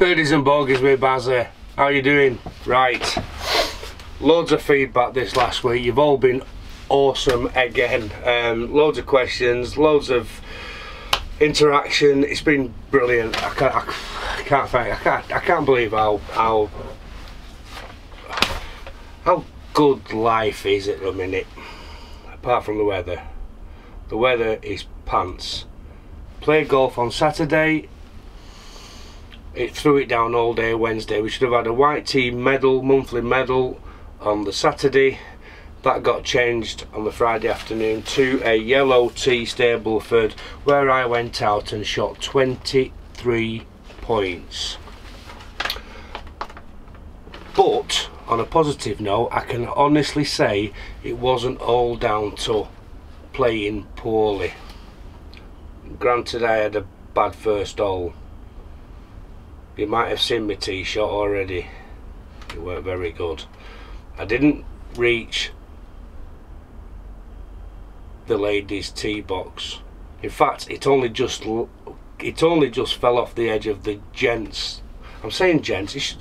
Birdies and bogeys with Bazza. How you doing? Right. Loads of feedback this last week. You've all been awesome again. Loads of questions, loads of interaction. It's been brilliant. I can't believe how good life is at the minute. Apart from the weather. The weather is pants. Played golf on Saturday. It threw it down all day Wednesday. We should have had a white tee medal, monthly medal on the Saturday. That got changed on the Friday afternoon to a yellow tee Stableford, where I went out and shot 23 points. But on a positive note, I can honestly say it wasn't all down to playing poorly. Granted, I had a bad first hole. You might have seen my tee shot already. It weren't very good. I didn't reach the ladies' tee box. In fact, it only just fell off the edge of the gents. I'm saying gents.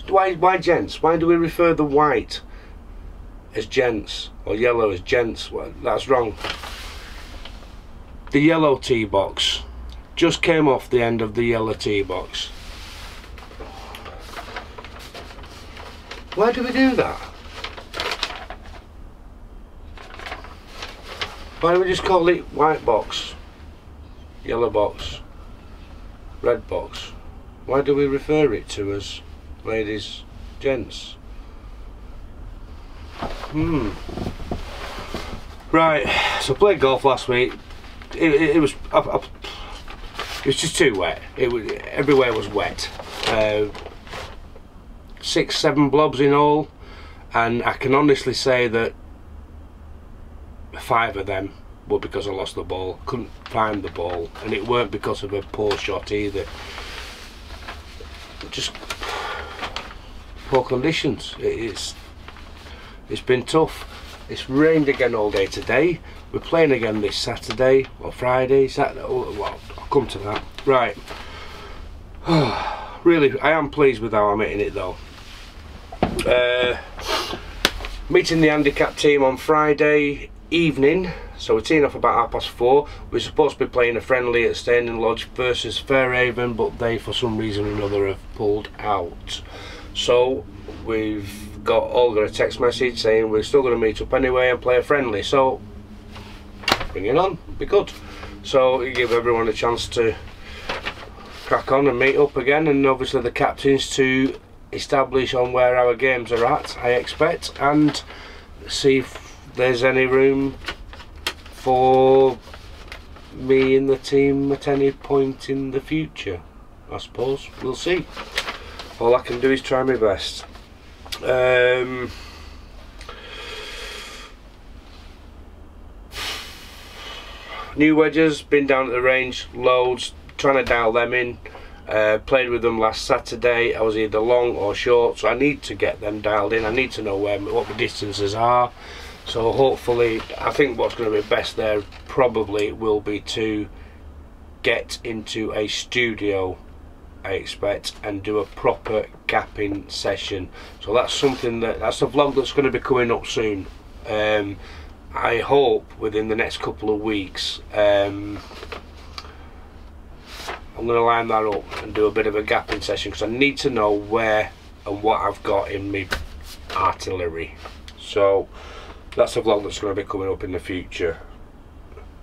Why gents? Why do we refer the white as gents or yellow as gents? Well, that's wrong. The yellow tee box just came off the end of the yellow tee box. Why do we do that? Why don't we just call it white box, yellow box, red box? Why do we refer it to as ladies, gents? Right, so I played golf last week. It was just too wet. Everywhere was wet. 6-7 blobs in all, and I can honestly say that 5 of them were because I lost the ball, couldn't find the ball, and it weren't because of a poor shot either. Just poor conditions. It's been tough. It's rained again all day today. We're playing again this Saturday or Friday. Well, I'll come to that. Right. Really, I am pleased with how I'm hitting it though. Meeting the handicap team on Friday evening, so we're teeing off about 4:30. We're supposed to be playing a friendly at Staining Lodge versus Fairhaven, but they for some reason or another have pulled out. So we've all got a text message saying we're still going to meet up anyway and play a friendly, so bring it on, be good. So you give everyone a chance to crack on and meet up again, and obviously the captains to establish on where our games are at, I expect, and see if there's any room for me in the team at any point in the future. I suppose we'll see. All I can do is try my best. New wedges, been down at the range loads, trying to dial them in. Played with them last Saturday. I was either long or short, so I need to get them dialed in. I need to know what the distances are. So hopefully, I think what's going to be best there probably will be to get into a studio, I expect, and do a proper gapping session. So that's a vlog that's going to be coming up soon. I hope within the next couple of weeks. I'm going to line that up and do a bit of a gapping session, because I need to know where and what I've got in my artillery. So that's a vlog that's going to be coming up in the future,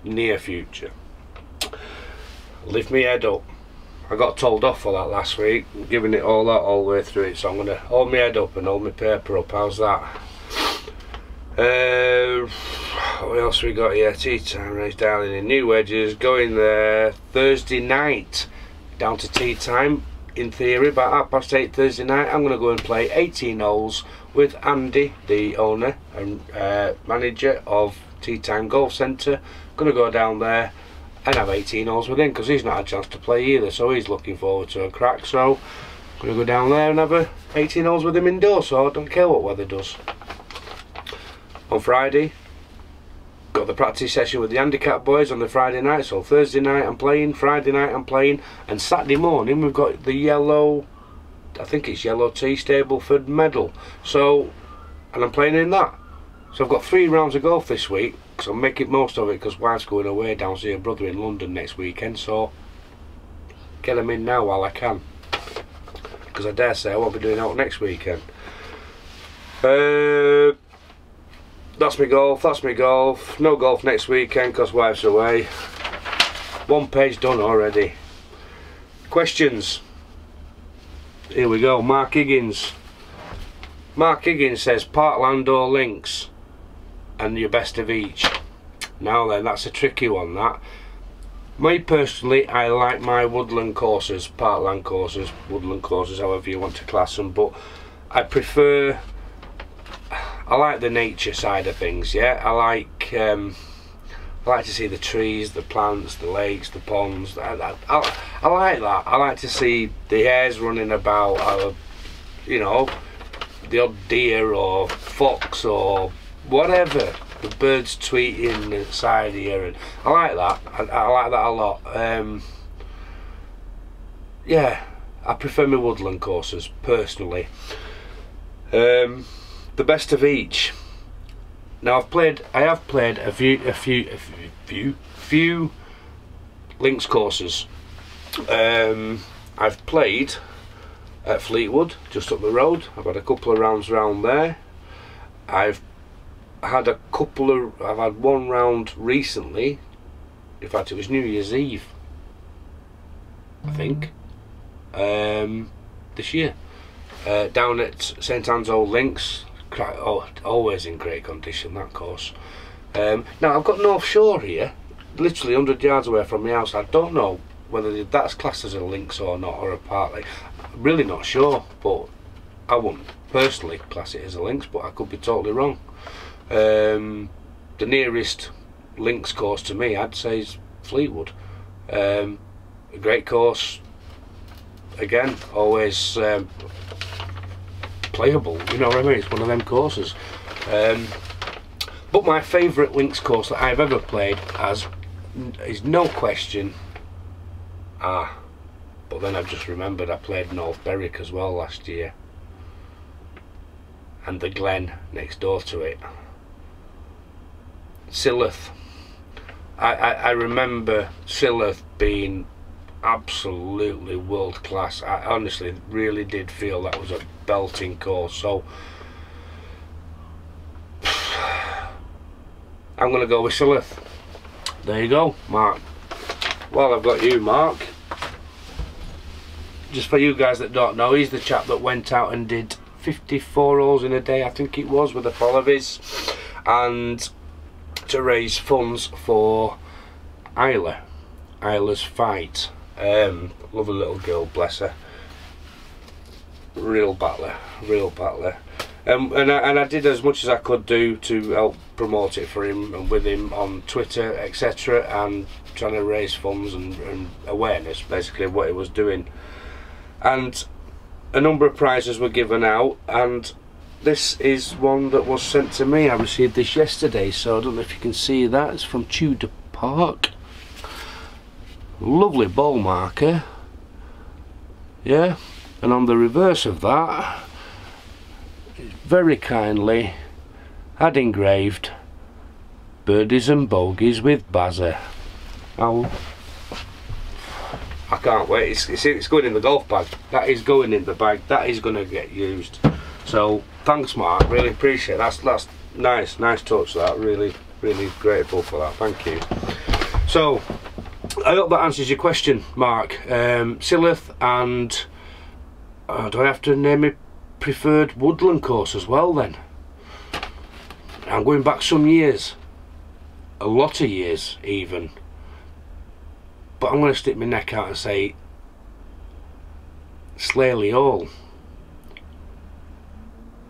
near future. Lift me head up. I got told off for that last week, giving it all out all the way through it, so I'm going to hold my head up and hold my paper up. How's that? What else we got here? Tea time, race dialing in new wedges, going there Thursday night, down to tea time in theory about 8:30 Thursday night. I'm going to go and play 18 holes with Andy, the owner and manager of Tea Time Golf Centre. Going to go down there and have 18 holes with him, because he's not had a chance to play either, so he's looking forward to a crack. So I'm going to go down there and have 18 holes with him indoors, so I don't care what weather does. On Friday, got the practice session with the handicap boys on the Friday night. So Thursday night I'm playing, Friday night I'm playing, and Saturday morning we've got the yellow I think it's Yellow Tea Stableford Medal. So, and I'm playing in that. So I've got 3 rounds of golf this week, because I'm making most of it, because wife's going away down to see her brother in London next weekend, so get them in now while I can, because I dare say I won't be doing out next weekend. That's my golf. No golf next weekend because wife's away. 1 page done already. Questions. Here we go. Mark Higgins says parkland or links and your best of each. Now then, that's a tricky one, that. Me personally, I like my woodland courses, parkland courses, woodland courses, however you want to class them, but I like the nature side of things, yeah. I like to see the trees, the plants, the lakes, the ponds. I like that. I like to see the hares running about, you know, the odd deer or fox or whatever. The birds tweeting inside here, and I like that. I like that a lot. Yeah, I prefer my woodland courses personally. The best of each. Now I have played a few links courses. I've played at Fleetwood, just up the road. I've had a couple of rounds round there. I've had one round recently. In fact, it was New Year's Eve, I think, this year, down at St Anne's Old Links. Always in great condition, that course. Now I've got North Shore here, literally 100 yards away from my house. I don't know whether that's classed as a links or not, or a park lake. I'm really not sure, but I wouldn't personally class it as a links, but I could be totally wrong. The nearest links course to me, I'd say, is Fleetwood. A great course, again, always playable, you know what I mean? It's one of them courses. But my favourite links course that I've ever played is no question. But then I've just remembered I played North Berwick as well last year, and the Glen next door to it. Silloth. I remember Silloth being absolutely world class. I honestly really did feel that was a belting course, so I'm going to go with Silloth. There you go, Mark. Well, I've got you, Mark. Just for you guys that don't know, he's the chap that went out and did 54 holes in a day, I think it was, with a pal of his, and to raise funds for Isla's fight. Lovely little girl, bless her. Real battler. And I did as much as I could do to help promote it for him and with him on Twitter, etc., and trying to raise funds and awareness, basically, of what he was doing. And a number of prizes were given out, and this is one that was sent to me. I received this yesterday, so I don't know if you can see that. It's from Tudor Park. Lovely ball marker, yeah, and on the reverse of that, very kindly had engraved birdies and bogeys with Bazza. I can't wait. It's going in the golf bag. That is going in the bag. That is going to get used. So thanks, Mark, really appreciate it. That's nice touch, that. Really grateful for that, thank you. So I hope that answers your question, Mark. Silloth, and do I have to name a preferred woodland course as well then? I'm going back some years, a lot of years even, but I'm going to stick my neck out and say Slaley Hall.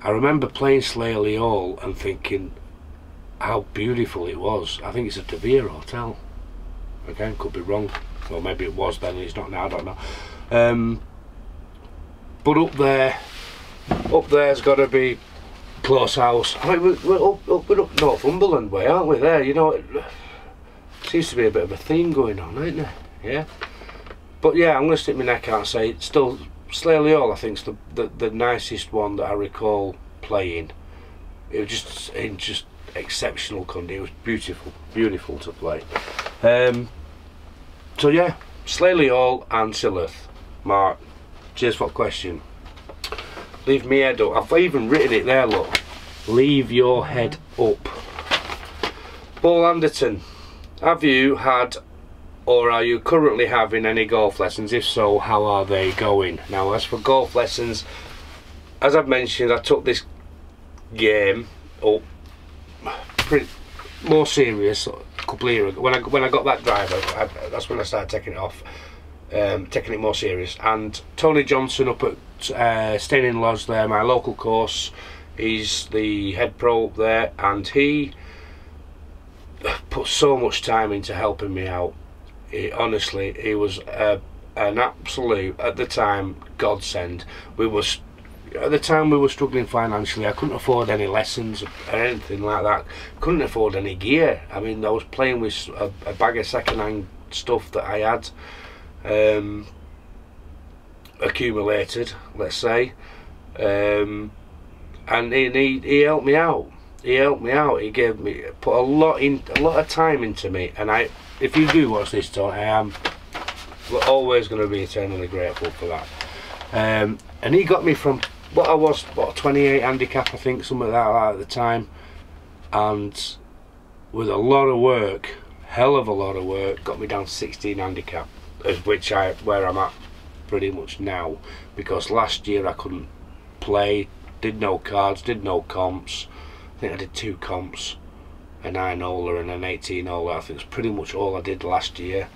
I remember playing Slaley Hall and thinking how beautiful it was. I think it's a De Vere hotel. Again, could be wrong, or maybe it was then and it's not now, I don't know. But up there's got to be close house. I mean, we're up Northumberland way, aren't we? There, you know, it seems to be a bit of a theme going on, isn't there? Yeah. But yeah, I'm going to stick my neck out and say it's still Slaley Hall I think is the nicest one that I recall playing. It was just in just exceptional condition. It was beautiful to play. So yeah, Slaley Hall and Silloth. Mark, cheers for the question. Leave me head up. I've even written it there, look. Leave your head up. Paul Anderton, have you had or are you currently having any golf lessons? If so, how are they going? Now, as for golf lessons, as I've mentioned, I took this game up pretty more serious a couple of years ago. When I got that driver, that's when I started taking it off, taking it more serious. And Tony Johnson up at Staying Lodge there, my local course, he's the head pro up there, and he put so much time into helping me out. Honestly, he was an absolute, at the time, godsend. At the time we were struggling financially. I couldn't afford any lessons or anything like that. Couldn't afford any gear. I mean, I was playing with a bag of second-hand stuff that I had accumulated, let's say, and he helped me out. He helped me out. He put a lot of time into me, and if you do watch this, Tony, I am always going to be eternally grateful for that. And he got me from what I was, 28 handicap, I think, something like that at the time, and with a lot of work, hell of a lot of work, got me down to 16 handicap, where I'm at pretty much now, because last year I couldn't play, did no cards, did no comps. I think I did 2 comps, a 9-holer and an 18-holer. I think it's pretty much all I did last year.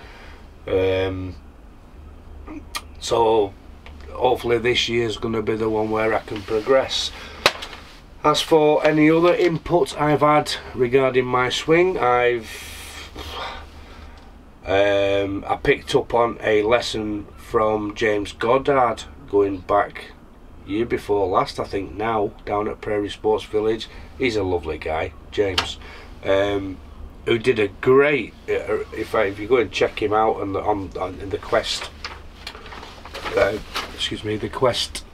So hopefully this year's going to be the one where I can progress. As for any other input I've had regarding my swing, I picked up on a lesson from James Goddard going back year before last, I think now, down at Prairie Sports Village. He's a lovely guy, James, who did a great, if you go and check him out in the Quest, excuse me, the Quest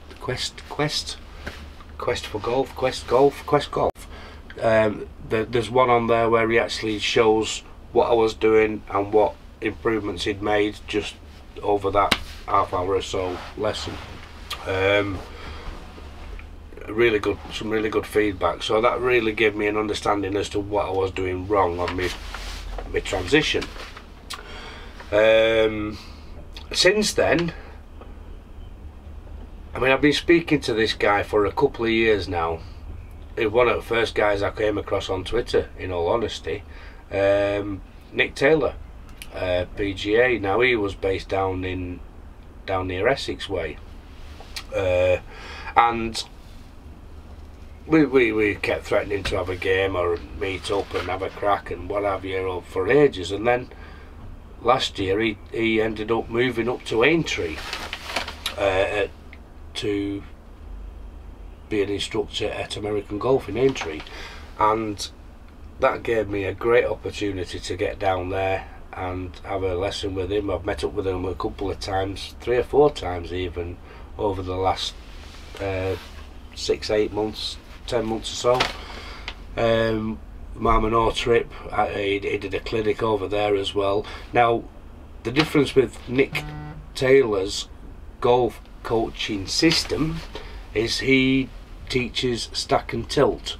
for Golf, Quest Golf. There's one on there where he actually shows what I was doing and what improvements he'd made just over that half hour or so lesson. Really good, some really good feedback. So that really gave me an understanding as to what I was doing wrong on my transition. Since then, I mean, I've been speaking to this guy for a couple of years now. He's one of the first guys I came across on Twitter, in all honesty. Nick Taylor, PGA. Now, he was based down near Essex way, and we kept threatening to have a game or meet up and have a crack and what have you for ages. And then last year he ended up moving up to Aintree to be an instructor at American Golf in Aintree, and that gave me a great opportunity to get down there and have a lesson with him. I've met up with him a couple of times, 3 or 4 times even, over the last 6, 8 months, 10 months or so. Marmanor trip, he did a clinic over there as well. Now, the difference with Nick Taylor's golf coaching system is he teaches stack and tilt,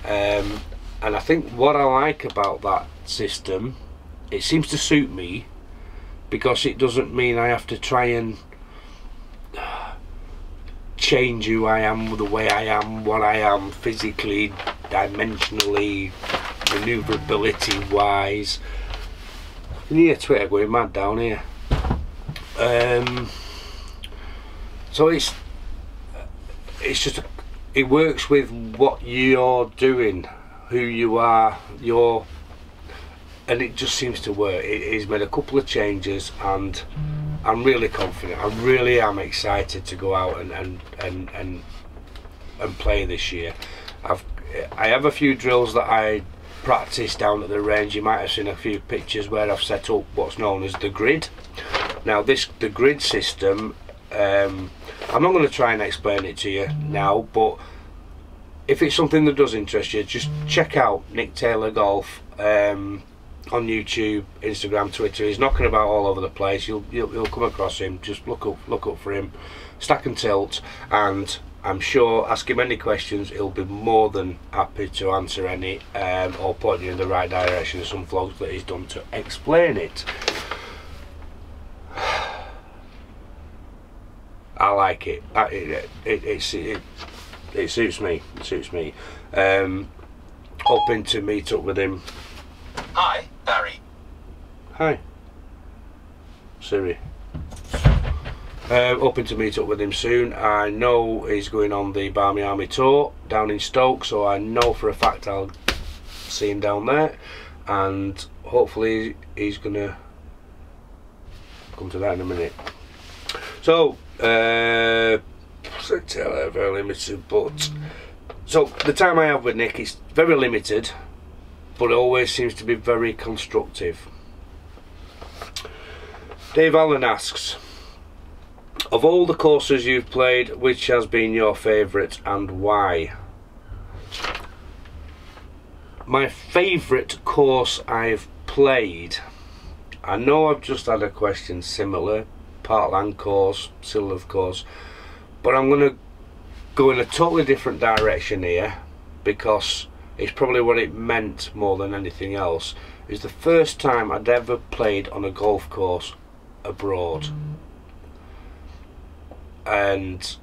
and I think what I like about that system, it seems to suit me, because it doesn't mean I have to try and change who I am, the way I am, what I am physically, dimensionally, maneuverability wise. You can hear Twitter going mad down here. So it's just it works with what you're doing, who you are, and it just seems to work. He's made a couple of changes, and I'm really confident. I really am excited to go out and play this year. I have a few drills that I practice down at the range. You might have seen a few pictures where I've set up what's known as the grid. Now the grid system, I'm not going to try and explain it to you now, but if it's something that does interest you, just check out Nick Taylor Golf on YouTube, Instagram, Twitter. He's knocking about all over the place. You'll come across him. Just look up for him. Stack and Tilt, and I'm sure ask him any questions. He'll be more than happy to answer any, or point you in the right direction of some vlogs that he's done to explain it. I like it. It suits me. It suits me. Hoping to meet up with him. Hi, Barry. Hi, Siri. Hoping to meet up with him soon. I know he's going on the Barmy Army tour down in Stoke, so I know for a fact I'll see him down there, and hopefully he's gonna come to that in a minute. So very limited, but so the time I have with Nick is very limited, but it always seems to be very constructive. Dave Allen asks, of all the courses you've played, which has been your favourite and why? My favourite course I've played, I know I've just had a question similar, Parkland course, Silverth course, but I'm going to go in a totally different direction here, because it's probably what it meant more than anything else. It's the first time I'd ever played on a golf course abroad. And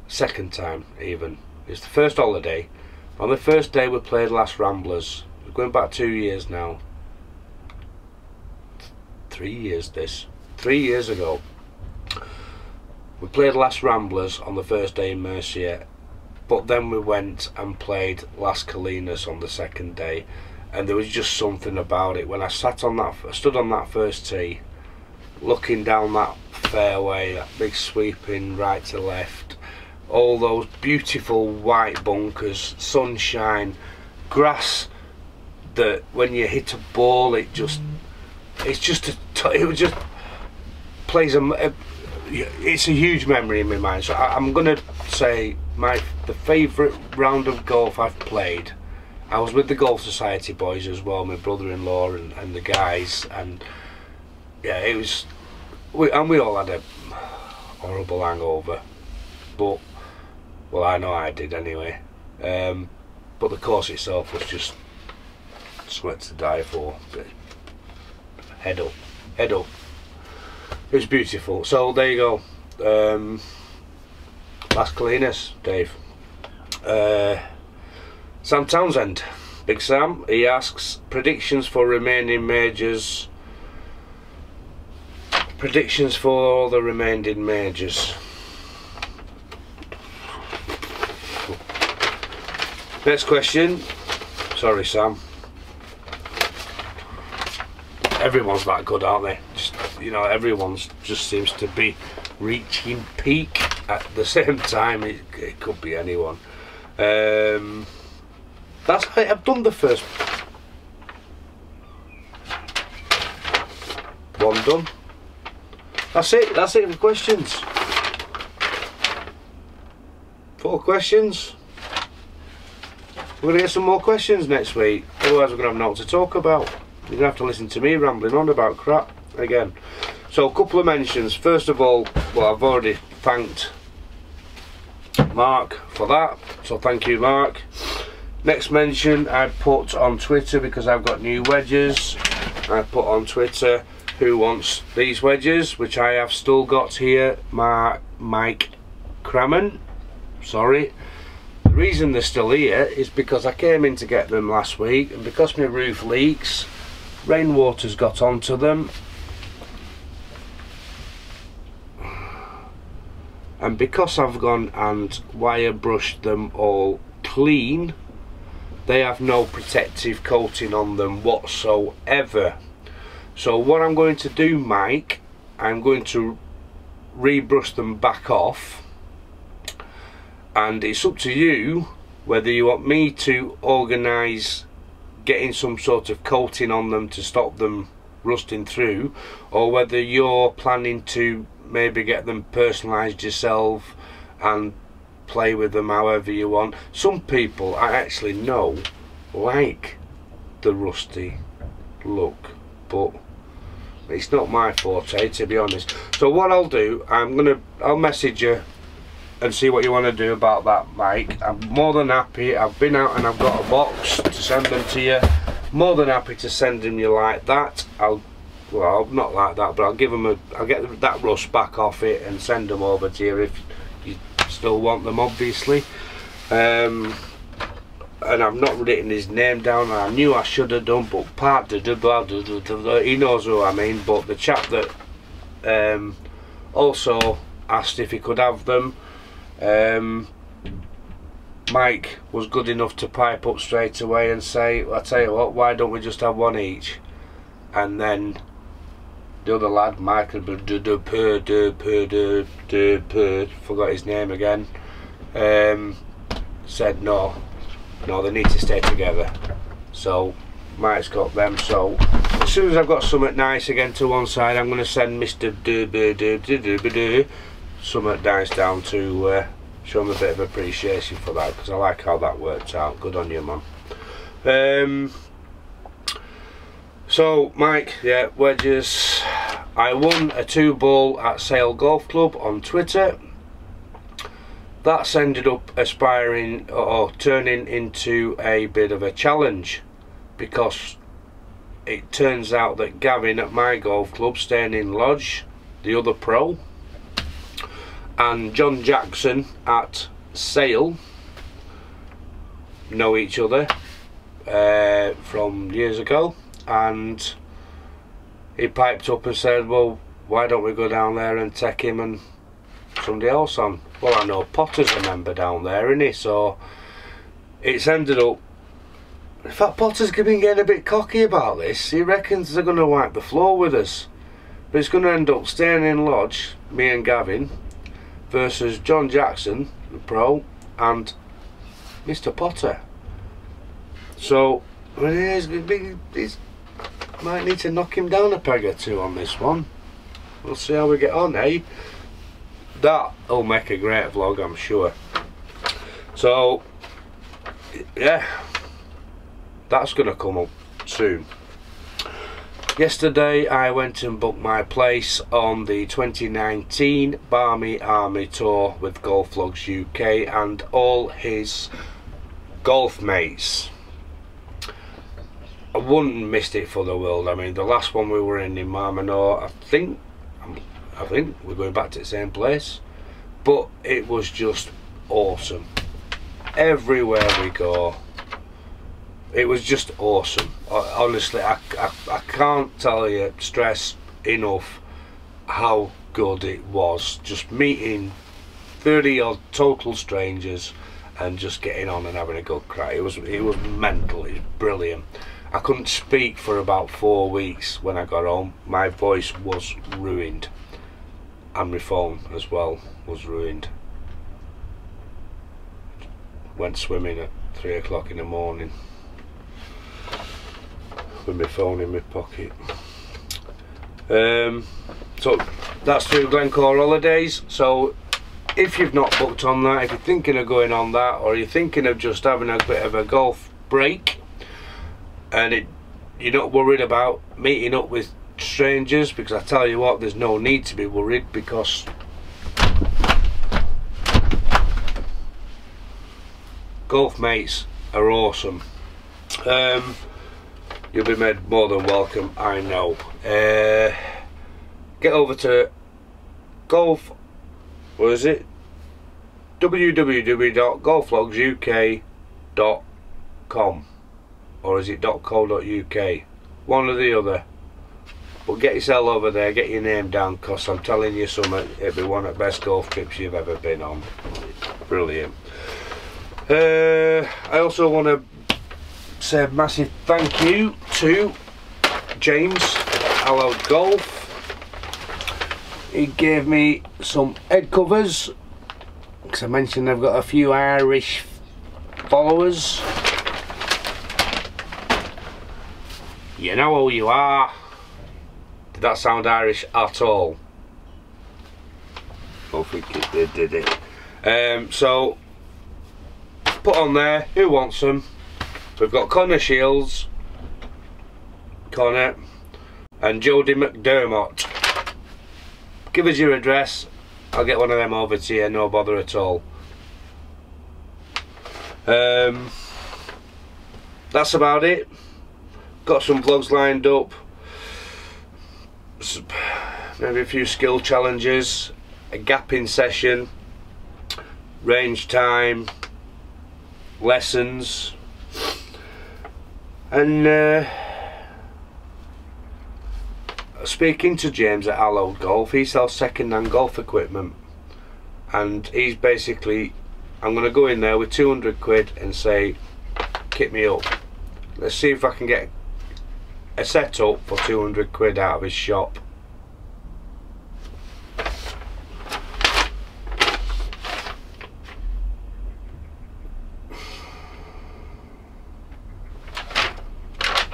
second time even. It's the first holiday. On the first day we played Last Ramblers. We're going back 2 years now. 3 years this. 3 years ago. We played Last Ramblers on the first day in Mercia, but then we went and played Las Colinas on the second day, and there was just something about it when I stood on that first tee, looking down that fairway, that big sweeping right to left, all those beautiful white bunkers, sunshine, grass that when you hit a ball it just plays it's a huge memory in my mind. So I'm gonna say the favourite round of golf I've played, I was with the Golf Society boys as well, my brother-in-law and the guys, and yeah, it was, we all had a horrible hangover, but well, I know I did anyway, but the course itself was just sweat to die for. Head up. It was beautiful. So there you go. Las Colinas, Dave. Sam Townsend, Big Sam, he asks predictions for remaining majors. Predictions for all the remaining majors. Next question. Sorry, Sam. Everyone's that good, aren't they? Just, you know, everyone's just seems to be reaching peak at the same time. It could be anyone. That's it. I've done the first one done. That's it for questions. 4 questions. We're going to get some more questions next week, otherwise we're going to have nothing to talk about. You're going to have to listen to me rambling on about crap again. So a couple of mentions. First of all, well, I've already thanked Mark for that, so thank you, Mark. Next mention I put on Twitter, because I've got new wedges. I put on Twitter who wants these wedges, which I have still got here. Mike Crammon, sorry. The reason they're still here is because I came in to get them last week, and because my roof leaks, rainwater's got onto them, and because I've gone and wire brushed them all clean, they have no protective coating on them whatsoever. So what I'm going to do, Mike, I'm going to rebrush them back off, and it's up to you whether you want me to organise getting some sort of coating on them to stop them rusting through, or whether you're planning to maybe get them personalised yourself and play with them however you want. Some people I actually know like the rusty look, but it's not my forte, to be honest. So what I'll do, I'll message you and see what you want to do about that, Mike. I'm more than happy. I've been out and I've got a box to send them to you. More than happy to send them you like that. Well, not like that, but I'll get that rust back off it and send them over to you if you still want them, obviously. And I've not written his name down, and I knew I should have done, but he knows who I mean. But the chap that also asked if he could have them, Mike was good enough to pipe up straight away and say, I tell you what, why don't we just have one each? And then the other lad, Michael, forgot his name again, said no, they need to stay together. So Mike's got them. So as soon as I've got something nice again to one side, I'm going to send Mr. something nice down to show him a bit of appreciation for that, because I like how that worked out. Good on you, man. So Mike, yeah, wedges. I won a 2-ball at Sale Golf Club on Twitter. That's ended up aspiring or turning into a bit of a challenge, because it turns out that Gavin at my golf club, staying in Lodge, the other pro, and John Jackson at Sale know each other from years ago, and he piped up and said, well, why don't we go down there and take him and somebody else on? Well, I know Potter's a member down there, isn't he? So it's ended up, in fact, Potter's been getting a bit cocky about this. He reckons they're going to wipe the floor with us, but it's going to end up staying in Lodge, me and Gavin, versus John Jackson, the pro, and Mr. Potter. So he's might need to knock him down a peg or two on this one. We'll see how we get on, eh? That'll make a great vlog, I'm sure. So yeah, that's gonna come up soon. Yesterday I went and booked my place on the 2019 Barmy Army Tour with Golf Vlogs UK and all his golf mates. I wouldn't have missed it for the world. I mean, the last one we were in Marminor, I think we're going back to the same place, but it was just awesome. Everywhere we go, it was just awesome. Honestly, I can't stress enough how good it was. Just meeting 30 odd total strangers and just getting on and having a good crack. It was mental. It was brilliant. I couldn't speak for about 4 weeks when I got home. My voice was ruined, and my phone as well was ruined. Went swimming at 3 o'clock in the morning with my phone in my pocket. So that's through Glencore Holidays. So if you've not booked on that, if you're thinking of going on that, or you're thinking of just having a bit of a golf break, and you're not worried about meeting up with strangers, because I tell you what, there's no need to be worried, because golf mates are awesome. You'll be made more than welcome, I know. Get over to www.golfvlogsuk.com, or is it .co.uk? One or the other. But get yourself over there, get your name down, because I'm telling you something, it'll be one of the best golf trips you've ever been on. Brilliant. I also want to say a massive thank you to James at Allowed Golf. He gave me some head covers, because I mentioned I've got a few Irish followers. You know who you are. Did that sound Irish at all? I don't think it did it? So, put on there, who wants them? We've got Connor Shields, Connor, and Jodie McDermott. Give us your address, I'll get one of them over to you, no bother at all. That's about it. Got some vlogs lined up, maybe a few skill challenges, a gapping session, range time, lessons, and speaking to James at Hallowed Golf. He sells second-hand golf equipment, and he's basically, I'm going to go in there with 200 quid and say, kit me up. Let's see if I can get a setup for 200 quid out of his shop.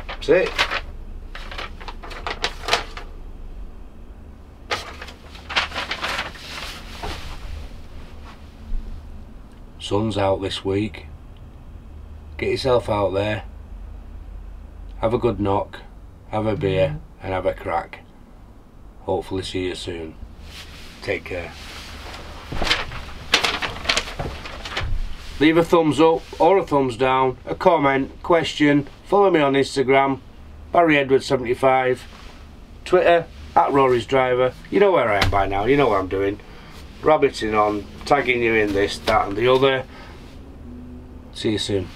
That's it. Sun's out this week. Get yourself out there, have a good knock, have a beer and have a crack. Hopefully see you soon. Take care. Leave a thumbs up or a thumbs down, a comment, question. Follow me on Instagram, BarryEdwards75, Twitter @Rory'sDriver. You know where I am by now, you know what I'm doing. Rabbiting on, tagging you in this, that and the other. See you soon.